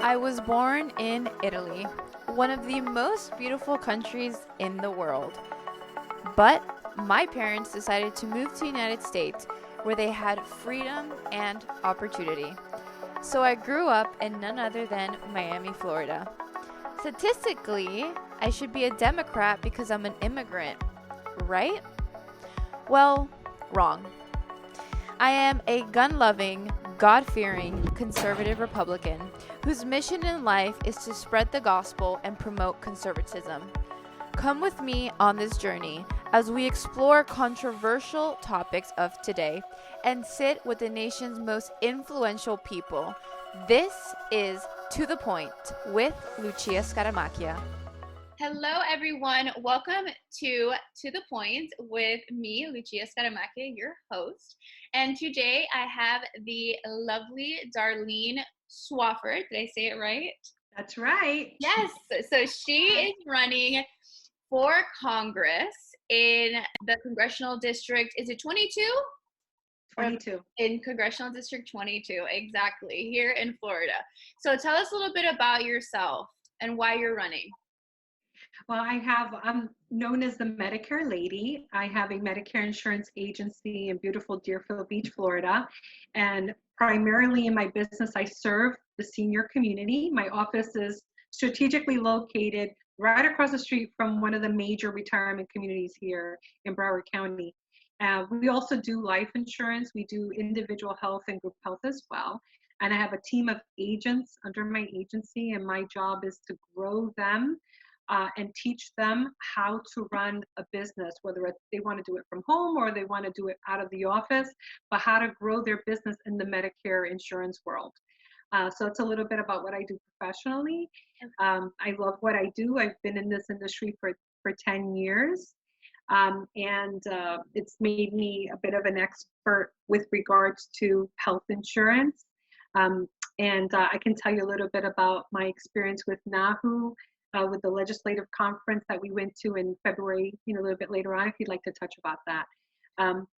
I was born in Italy, one of the most beautiful countries in the world. But my parents decided to move to the United States where they had freedom and opportunity. So I grew up in none other than Miami, Florida. Statistically, I should be a Democrat because I'm an immigrant, right? Well, wrong. I am a gun loving, God fearing, conservative Republican whose mission in life is to spread the gospel and promote conservatism. Come with me on this journey as we explore controversial topics of today and sit with the nation's most influential people. This is To the Point with Lucia Scatamacchia. Hello, everyone. Welcome to the Point with me, Lucia Scatamacchia, your host. And today I have the lovely Darlene Swaffar. Did I say it right? That's right. Yes. So she is running for Congress in the Congressional District. Is it 22? 22. In Congressional District 22, exactly, here in Florida. So tell us a little bit about yourself and why you're running. Well, I'm known as the Medicare Lady. I have a Medicare insurance agency in beautiful Deerfield Beach, Florida. And primarily in my business, I serve the senior community. My office is strategically located right across the street from one of the major retirement communities here in Broward County. We also do life insurance. We do individual health and group health as well. And I have a team of agents under my agency, and my job is to grow them and teach them how to run a business, whether they want to do it from home or they want to do it out of the office, but how to grow their business in the Medicare insurance world. So it's a little bit about what I do professionally. I love what I do. I've been in this industry for 10 years. And it's made me a bit of an expert with regards to health insurance. And I can tell you a little bit about my experience with NAHU, with the legislative conference that we went to in February, a little bit later on, if you'd like to touch about that.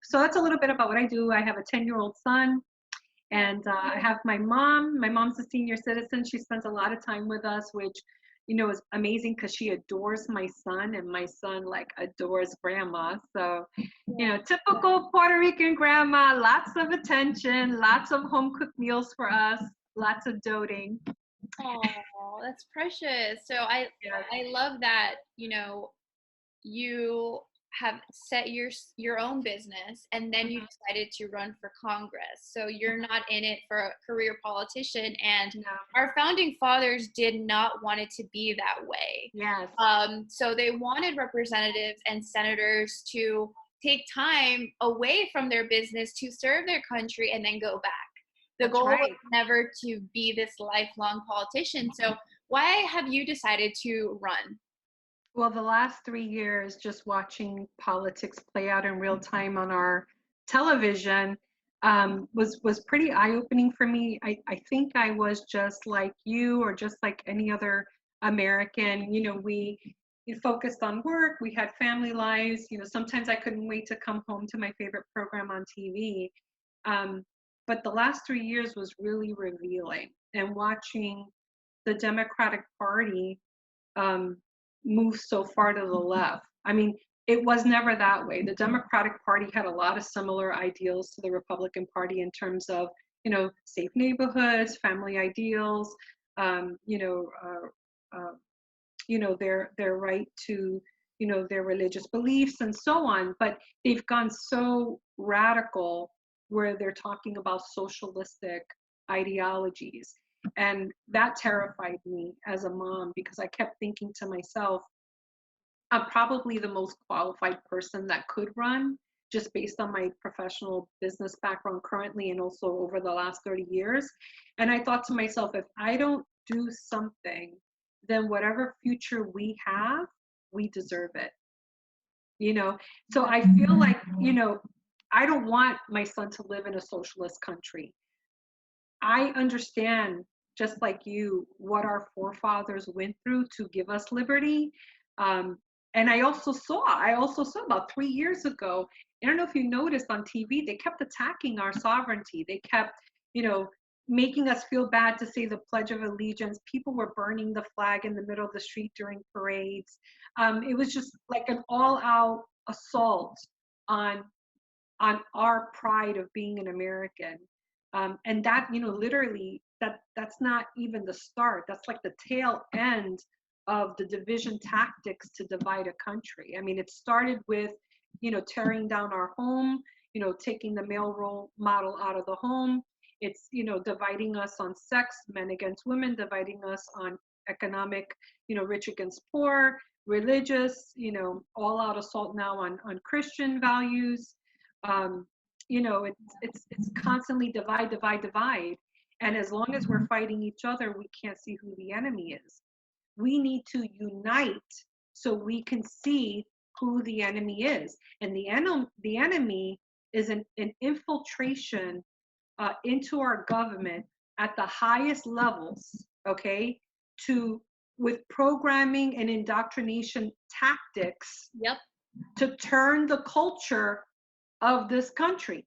So that's a little bit about what I do. I have a 10-year-old son, and I have my mom. My mom's a senior citizen. She spends a lot of time with us, which, is amazing because she adores my son, and my son adores grandma. So, typical Puerto Rican grandma, lots of attention, lots of home cooked meals for us, lots of doting. Oh, that's precious. So I love that, you have set your own business and then you decided to run for Congress. So you're not in it for a career politician, and our founding fathers did not want it to be that way. Yes. So they wanted representatives and senators to take time away from their business to serve their country and then go back. The goal was never to be this lifelong politician. So why have you decided to run? Well, the last 3 years, just watching politics play out in real time on our television was pretty eye-opening for me. I think I was just like you, or just like any other American. We focused on work. We had family lives. Sometimes I couldn't wait to come home to my favorite program on TV. But the last 3 years was really revealing, and watching the Democratic Party move so far to the left. I mean, it was never that way. The Democratic Party had a lot of similar ideals to the Republican Party in terms of, safe neighborhoods, family ideals, their right to, their religious beliefs and so on. But they've gone so radical where they're talking about socialistic ideologies. And that terrified me as a mom, because I kept thinking to myself, I'm probably the most qualified person that could run, just based on my professional business background currently and also over the last 30 years. And I thought to myself, if I don't do something, then whatever future we have, we deserve it. So I feel like, I don't want my son to live in a socialist country. I understand, just like you, what our forefathers went through to give us liberty. And I also saw about 3 years ago, I don't know if you noticed on TV, they kept attacking our sovereignty. They kept, making us feel bad to say the Pledge of Allegiance. People were burning the flag in the middle of the street during parades. It was just like an all-out assault on our pride of being an American. And that, literally, that's not even the start. That's like the tail end of the division tactics to divide a country. I mean, it started with, tearing down our home, taking the male role model out of the home. It's, dividing us on sex, men against women, dividing us on economic, rich against poor, religious, all out assault now on Christian values. um, it's constantly divide, divide, divide. And as long as we're fighting each other, we can't see who the enemy is. We need to unite so we can see who the enemy is. And the enemy is an infiltration into our government at the highest levels, okay, to with programming and indoctrination tactics. Yep. To turn the culture of this country.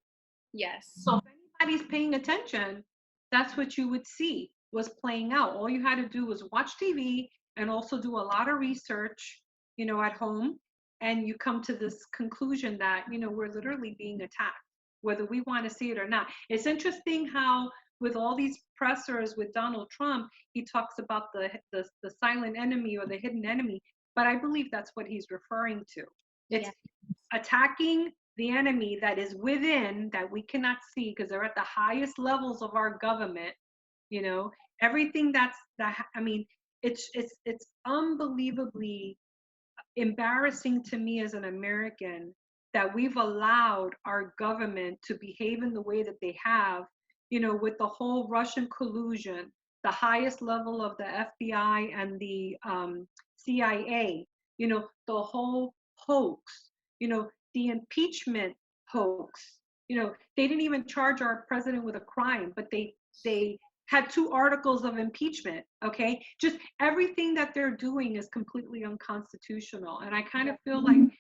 Yes. So if anybody's paying attention, that's what you would see was playing out. All you had to do was watch TV and also do a lot of research, at home, and you come to this conclusion that, we're literally being attacked, whether we want to see it or not. It's interesting how with all these pressers with Donald Trump, he talks about the silent enemy or the hidden enemy, but I believe that's what he's referring to. It's attacking the enemy that is within, that we cannot see because they're at the highest levels of our government. Everything it's unbelievably embarrassing to me as an American that we've allowed our government to behave in the way that they have, with the whole Russian collusion, the highest level of the FBI and the CIA, the whole hoax, the impeachment hoax. They didn't even charge our president with a crime, but they had 2 articles of impeachment. Okay, just everything that they're doing is completely unconstitutional. And I kind of feel like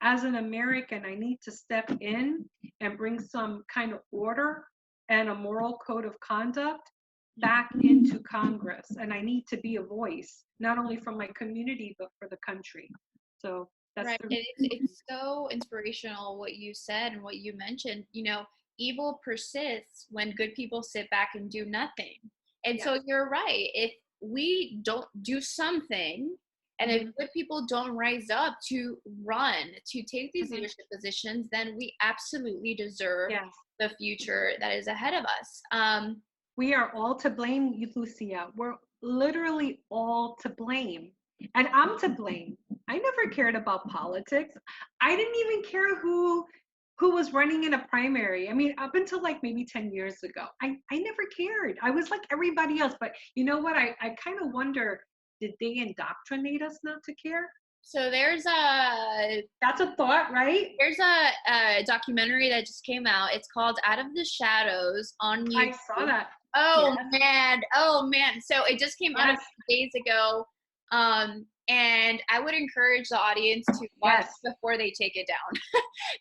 as an American, I need to step in and bring some kind of order and a moral code of conduct back into Congress. And I need to be a voice, not only for my community, but for the country. So that's right. And it's so inspirational what you said and what you mentioned. Evil persists when good people sit back and do nothing. And so you're right. If we don't do something, and if good people don't rise up to run, to take these leadership positions, then we absolutely deserve the future that is ahead of us. We are all to blame, Lucia. We're literally all to blame. And I'm to blame. I never cared about politics. I didn't even care who was running in a primary. I mean, up until like maybe 10 years ago, I never cared. I was like everybody else. But you know what? I kind of wonder, did they indoctrinate us not to care? So that's a thought, right? There's a documentary that just came out. It's called Out of the Shadows on YouTube. I saw that. Oh man. So it just came out a few days ago. And I would encourage the audience to watch before they take it down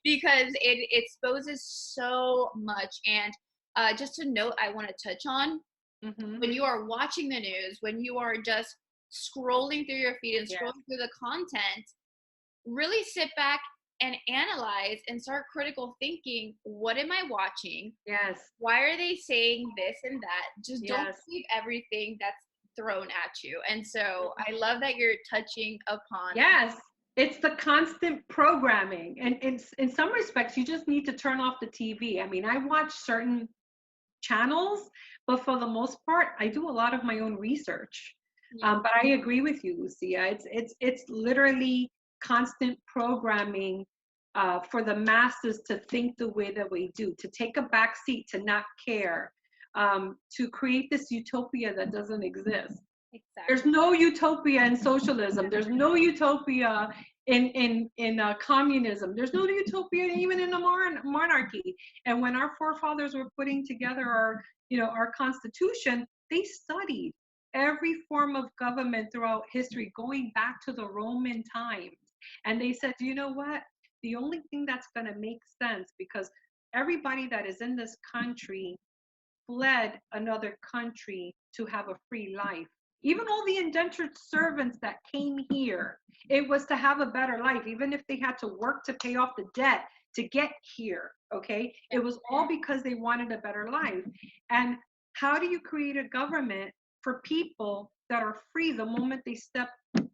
because it exposes so much. And just a note I want to touch on, when you are watching the news, when you are just scrolling through your feed and scrolling through the content, really sit back and analyze and start critical thinking. What am I watching? Yes. Why are they saying this and that? Just don't believe everything that's thrown at you. And so I love that you're touching upon. Yes, it's the constant programming. And in some respects, you just need to turn off the TV. I mean, I watch certain channels, but for the most part, I do a lot of my own research. But I agree with you, Lucia. It's literally constant programming for the masses to think the way that we do, to take a back seat, to not care. To create this utopia that doesn't exist. Exactly. There's no utopia in socialism. There's no utopia in communism. There's no utopia even in a monarchy. And when our forefathers were putting together our Constitution, they studied every form of government throughout history, going back to the Roman times. And they said, you know what? The only thing that's going to make sense, because everybody that is in this country fled another country to have a free life. Even all the indentured servants that came here, it was to have a better life, even if they had to work to pay off the debt to get here. Okay. It was all because they wanted a better life. And how do you create a government for people that are free the moment they step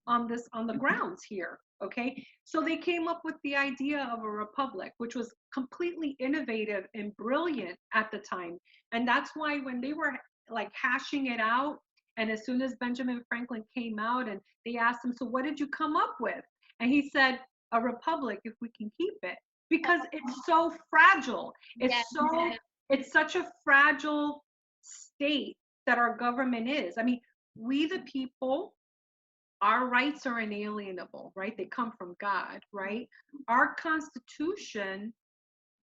on the grounds here? Okay. So they came up with the idea of a republic, which was completely innovative and brilliant at the time. And that's why when they were like hashing it out, and as soon as Benjamin Franklin came out and they asked him, so what did you come up with? And he said, a republic if we can keep it, because it's so fragile. It's such a fragile state that our government is. I mean, we the people, our rights are inalienable, right? They come from God, right? Our Constitution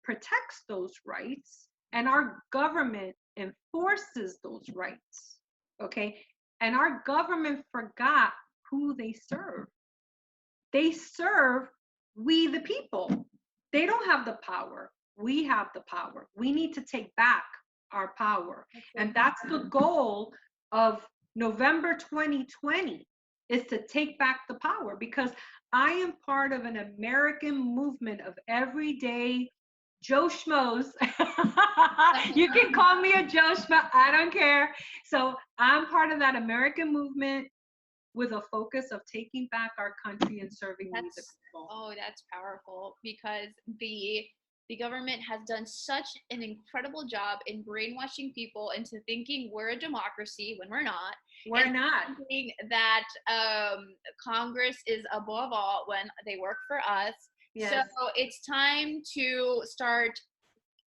protects those rights, and our government enforces those rights, okay? And our government forgot who they serve. They serve we the people. They don't have the power. We have the power. We need to take back our power. And that's the goal of November 2020, is to take back the power, because I am part of an American movement of everyday Joe Schmoes. You can call me a Joe Schmo, I don't care. So I'm part of that American movement with a focus of taking back our country and serving we the people. Oh, that's powerful, because the government has done such an incredible job in brainwashing people into thinking we're a democracy when we're not. We're not. Thinking that Congress is above all when they work for us. Yes. So it's time to start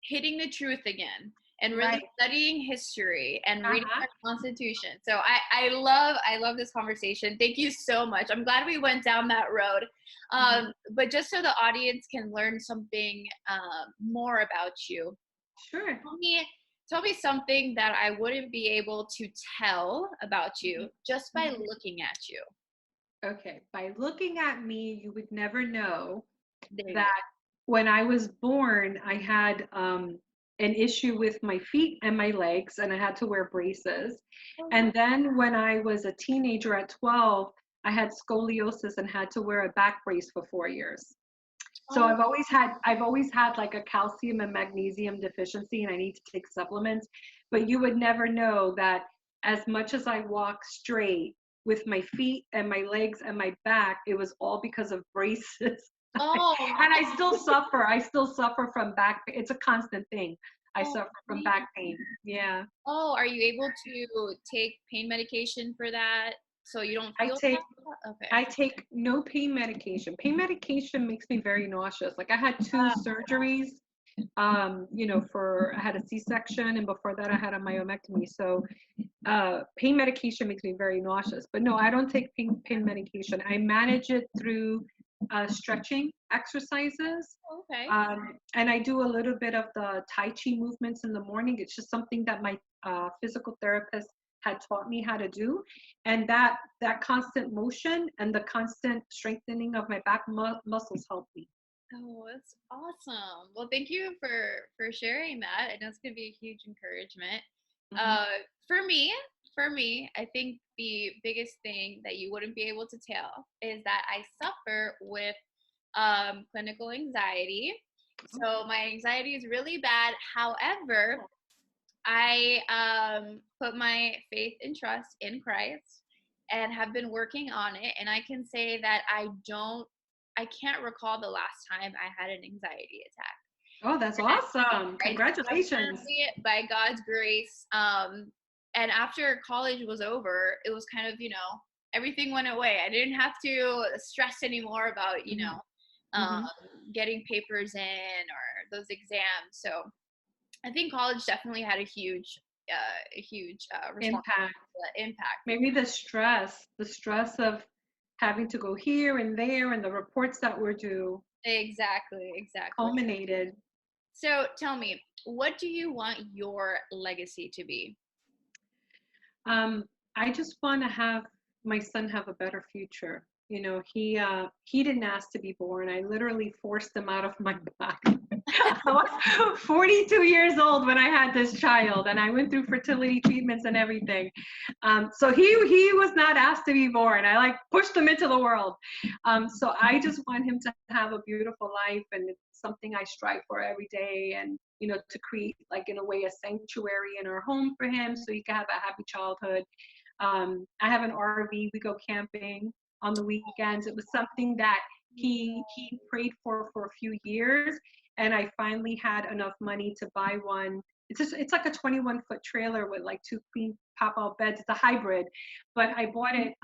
hitting the truth again and really studying history and reading our Constitution. So I love this conversation. Thank you so much. I'm glad we went down that road. But just so the audience can learn something more about you. Sure. Tell me something that I wouldn't be able to tell about you just by looking at you. Okay. By looking at me, you would never know There that when I was born, I had an issue with my feet and my legs, and I had to wear braces. And then when I was a teenager at 12, I had scoliosis and had to wear a back brace for 4 years. So I've always had like a calcium and magnesium deficiency, and I need to take supplements. But you would never know that as much as I walk straight with my feet and my legs and my back, it was all because of braces. Oh. And I still suffer. I still suffer from back pain. It's a constant thing. I suffer from back pain. Yeah. Oh, are you able to take pain medication for that so you don't feel okay. I take no pain medication. Pain medication makes me very nauseous. Like I had 2 surgeries, I had a C-section, and before that I had a myomectomy. So pain medication makes me very nauseous. But no, I don't take pain medication. I manage it through stretching exercises. Okay. And I do a little bit of the Tai Chi movements in the morning. It's just something that my physical therapist had taught me how to do. And that constant motion and the constant strengthening of my back muscles help me. Oh, that's awesome. Well, thank you for sharing that. I know it's going to be a huge encouragement. For me, I think the biggest thing that you wouldn't be able to tell is that I suffer with clinical anxiety. So my anxiety is really bad. However, I put my faith and trust in Christ and have been working on it. And I can say that I can't recall the last time I had an anxiety attack. Oh, that's awesome. Congratulations. By God's grace. And after college was over, it was kind of, everything went away. I didn't have to stress anymore about, getting papers in or those exams. So I think college definitely had a huge impact. Impact. Maybe the stress of having to go here and there, and the reports that were due. Exactly. Culminated. So tell me, what do you want your legacy to be? I just want to have my son have a better future. He didn't ask to be born. I literally forced him out of my back. I was 42 years old when I had this child, and I went through fertility treatments and everything. So he was not asked to be born. I like pushed him into the world. So I just want him to have a beautiful life, and it's something I strive for every day. And to create, like, in a way, a sanctuary in our home for him, so he can have a happy childhood. I have an RV. We go camping on the weekends. It was something that he prayed for a few years, and I finally had enough money to buy one. It's like a 21-foot trailer with like 2 queen pop-out beds. It's a hybrid, but I bought it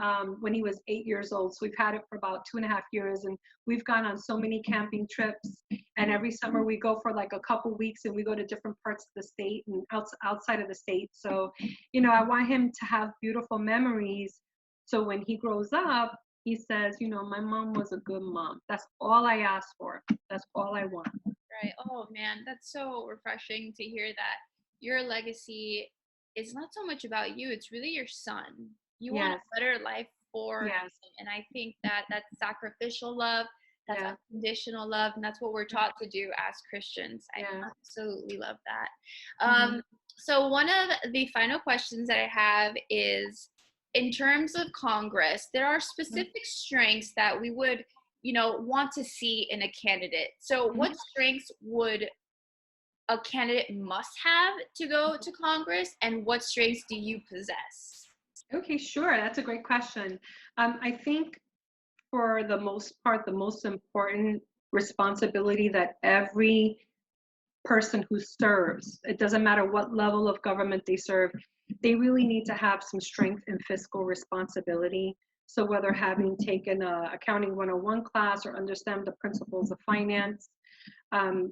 when he was 8 years old. So we've had it for about 2.5 years, and we've gone on so many camping trips. And every summer we go for like a couple weeks, and we go to different parts of the state and outside of the state. So, I want him to have beautiful memories. So when he grows up, he says, my mom was a good mom. That's all I ask for. That's all I want. Right. Oh man, that's so refreshing to hear that your legacy is not so much about you, it's really your son. You want Yes. a better life for him. Yes. And I think that that's sacrificial love, that's Yeah. unconditional love, and that's what we're taught to do as Christians. I Yeah. absolutely love that. Mhm. So one of the final questions that I have is, in terms of Congress, there are specific strengths that we would want to see in a candidate. So what strengths would a candidate must have to go to Congress, and what strengths do you possess? Okay, sure. That's a great question. I think for the most part, the most important responsibility that every person who serves, it doesn't matter what level of government they serve, they really need to have some strength in fiscal responsibility. So whether having taken a accounting 101 class or understand the principles of finance,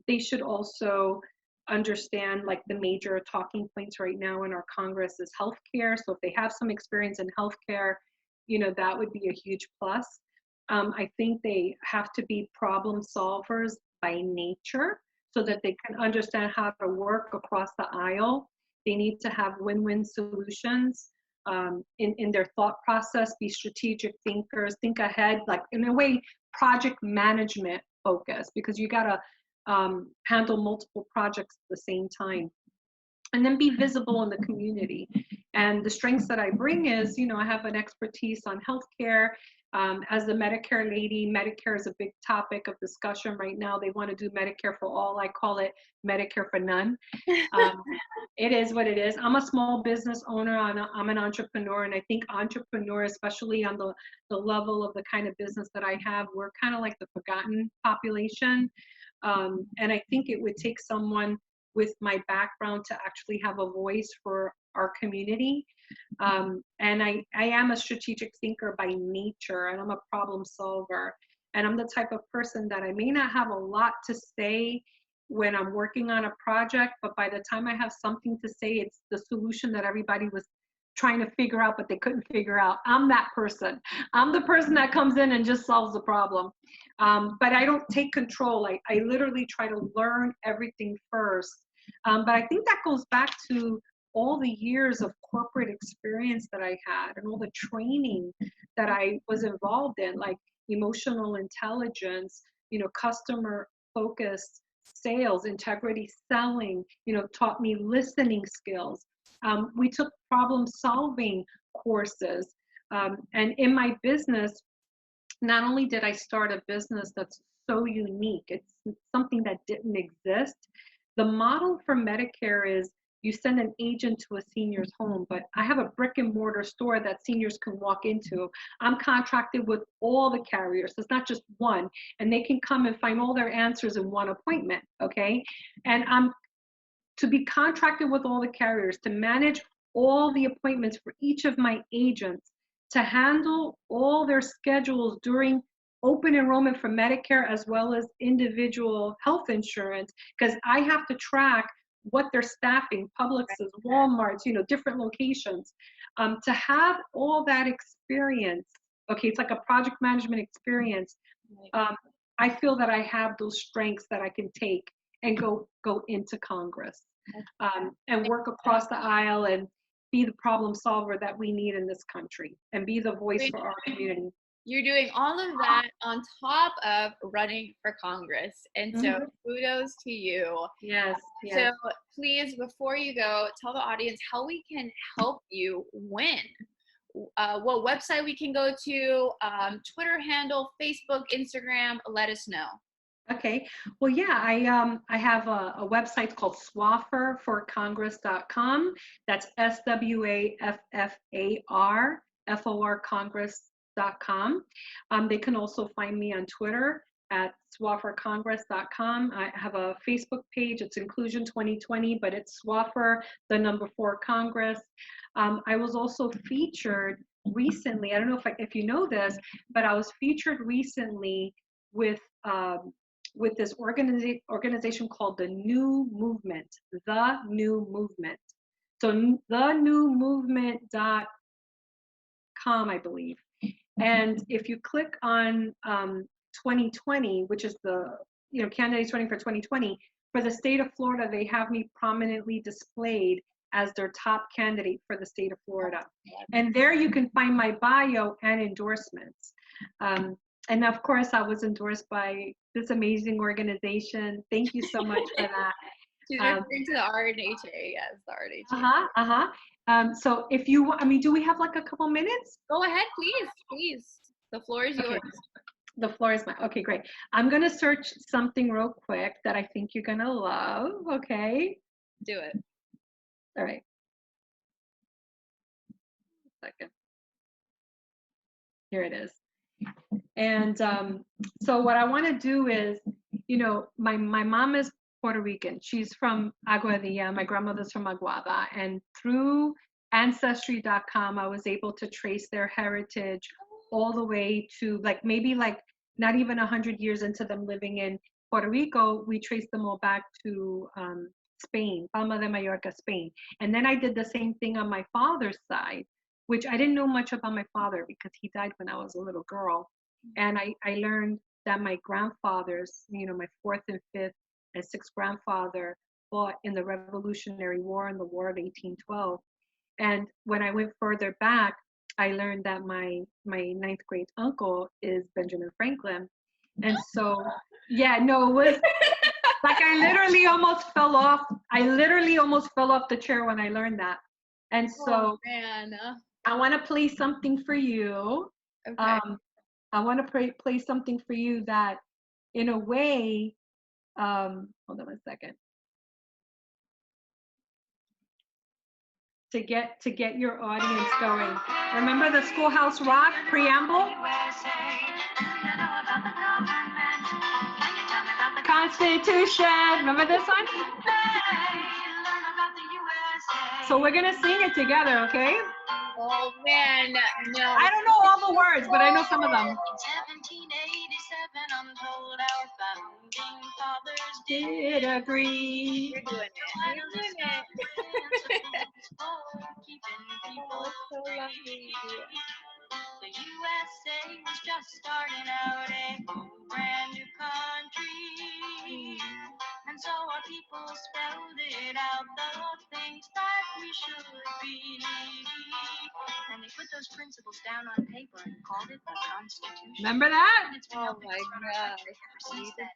they should also understand, like, the major talking points right now in our Congress is healthcare. So if they have some experience in healthcare, that would be a huge plus. I think they have to be problem solvers by nature so that they can understand how to work across the aisle. They need to have win-win solutions in their thought process, be strategic thinkers, think ahead, like, in a way, project management focus, because you got to handle multiple projects at the same time, and then be visible in the community. And the strengths that I bring is, I have an expertise on healthcare. As the Medicare lady, Medicare is a big topic of discussion right now. They want to do Medicare for all. I call it Medicare for none. Um, it is what it is. I'm a small business owner. I'm an entrepreneur, and I think entrepreneur, especially on the level of the kind of business that I have, we're kind of like the forgotten population. And I think it would take someone with my background to actually have a voice for our community. And I am a strategic thinker by nature, and I'm a problem solver. And I'm the type of person that I may not have a lot to say when I'm working on a project, but by the time I have something to say, it's the solution that everybody was trying to figure out, but they couldn't figure out. I'm that person. I'm the person that comes in and just solves the problem. But I don't take control. I literally try to learn everything first. But I think that goes back to all the years of corporate experience that I had and all the training that I was involved in, like emotional intelligence, customer focused sales, integrity selling, taught me listening skills. We took problem solving courses. And in my business, not only did I start a business that's so unique, it's something that didn't exist. The model for Medicare is you send an agent to a senior's home, but I have a brick and mortar store that seniors can walk into. I'm contracted with all the carriers. It's not just one, and they can come and find all their answers in one appointment, okay? And I'm to be contracted with all the carriers, to manage all the appointments for each of my agents, to handle all their schedules during open enrollment for Medicare as well as individual health insurance, because I have to track what they're staffing, Publix's, Walmart's, different locations. To have all that experience, okay, it's like a project management experience. I feel that I have those strengths that I can take and go into Congress, and work across the aisle and be the problem solver that we need in this country and be the voice for our community. you're doing all of that on top of running for Congress. And so kudos to you. Yes, yes. So please, before you go, tell the audience how we can help you win. What website we can go to, Twitter handle, Facebook, Instagram, let us know. Okay. Well, yeah, I have a website called swaffarforcongress.com. That's SWAFFAR Congress.com. They can also find me on Twitter at swaffarcongress.com. I have a Facebook page. It's Inclusion 2020, but it's Swaffar, the number 4 Congress. I was also featured recently. I don't know if you know this, but I was featured recently with this organization called the New Movement, the New Movement. So thenewmovement.com, I believe. And if you click on 2020, which is the candidates running for 2020, for the state of Florida, they have me prominently displayed as their top candidate for the state of Florida. And there you can find my bio and endorsements. And of course, I was endorsed by this amazing organization. Thank you so much for that. She's referring to the RNHA, yes, the RNHA. So if you, do we have like a couple minutes? Go ahead, please. The floor is yours. The floor is mine. Okay, great. I'm gonna search something real quick that I think you're gonna love. Okay. Do it. All right. Second. Here it is. And so what I want to do is, my mom is Puerto Rican. She's from Aguadilla. My grandmother's from Aguada. And through Ancestry.com, I was able to trace their heritage all the way to maybe not even 100 years into them living in Puerto Rico. We traced them all back to Spain, Palma de Mallorca, Spain. And then I did the same thing on my father's side, which I didn't know much about my father because he died when I was a little girl. And I learned that my grandfathers, my 4th and 5th and 6th grandfather fought in the Revolutionary War in the War of 1812. And when I went further back, I learned that my 9th grade uncle is Benjamin Franklin. And so, it was I literally almost fell off. I literally almost fell off the chair when I learned that. And so I want to play something for you. Okay. I want to play something for you that, in a way, hold on a second. To get your audience going. Remember the Schoolhouse Rock preamble? Constitution. Remember this one? So we're gonna sing it together, okay? Oh man, no. I don't know all the words, but I know some of them. 1787, I'm told our founding fathers Did agree. You're doing it. keeping people So lucky. The USA was just starting out a brand new country. And so our people spelled it out, the things that we should be. And they put those principles down on paper and called it the Constitution. Remember that? And it's been Oh up my from gosh. ever since then.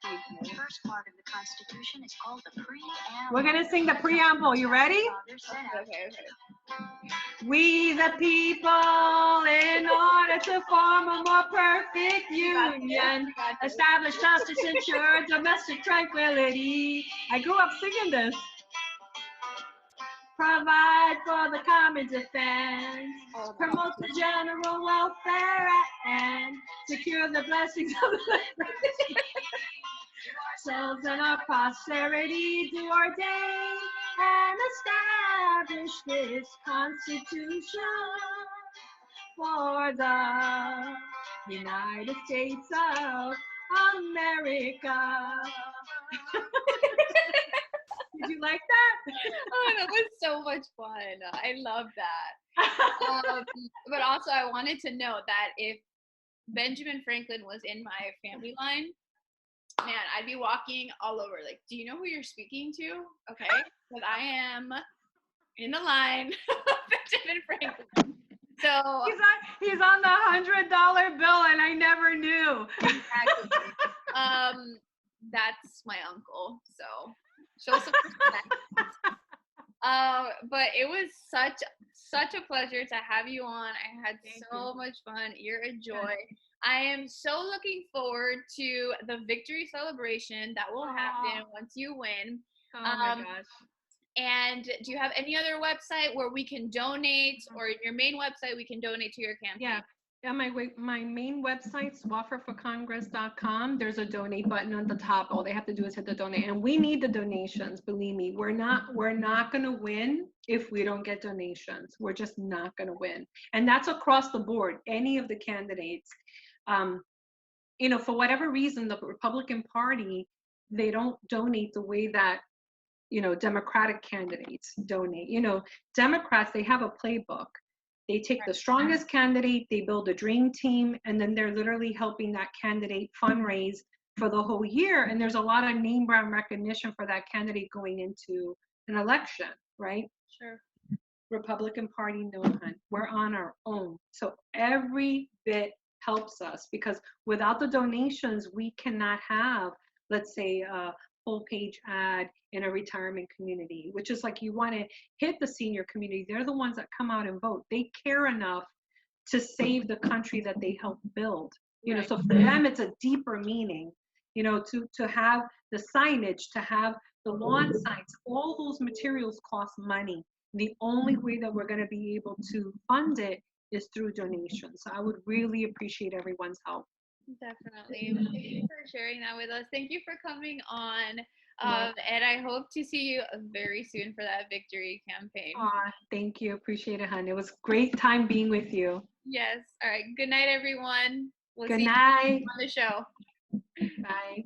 The first part of the Constitution is called the preamble. We're gonna sing the preamble. You ready? Okay. We the people, in order to form a more perfect union, establish justice, ensure domestic tranquility. I grew up singing this. Provide for the common defense, promote the general welfare, and secure the blessings of the ourselves and our posterity, do ordain and establish this Constitution for the United States of America. Did you like that? Oh, that was so much fun. I love that. But also, I wanted to note that if Benjamin Franklin was in my family line, man, I'd be walking all over. Like, do you know who you're speaking to? Okay, because I am in the line of Benjamin Franklin. So So He's on the $100 bill, and I never knew. exactly. That's my uncle. So show some respect. But it was such a pleasure to have you on. I had so much fun. You're a joy. I am so looking forward to the victory celebration that will happen once you win. Oh my gosh. And do you have any other website where we can donate, or your main website we can donate to your campaign? Yeah, my main website, swaffarforcongress.com. There's a donate button on the top. All they have to do is hit the donate, and we need the donations. Believe me, we're not going to win if we don't get donations. We're just not going to win, and that's across the board. Any of the candidates, for whatever reason, the Republican Party, they don't donate the way that Democratic candidates donate. Democrats, they have a playbook. They take the strongest candidate, they build a dream team, and then they're literally helping that candidate fundraise for the whole year. And there's a lot of name brand recognition for that candidate going into an election, right? Sure. Republican Party, no, hun. We're on our own. So every bit helps us, because without the donations, we cannot have, let's say, a full page ad in a retirement community, which is like, you want to hit the senior community. They're the ones that come out and vote. They care enough to save the country that they helped build. So for them, it's a deeper meaning, to have the signage, to have the lawn signs, all those materials cost money. The only way that we're going to be able to fund it is through donations. So I would really appreciate everyone's help. Definitely. Thank you for sharing that with us. Thank you for coming on. And I hope to see you very soon for that victory campaign. Thank you. Appreciate it, hon. It was great time being with you. Yes. All right. Good night, everyone. We'll Good see night. you on the show. Bye.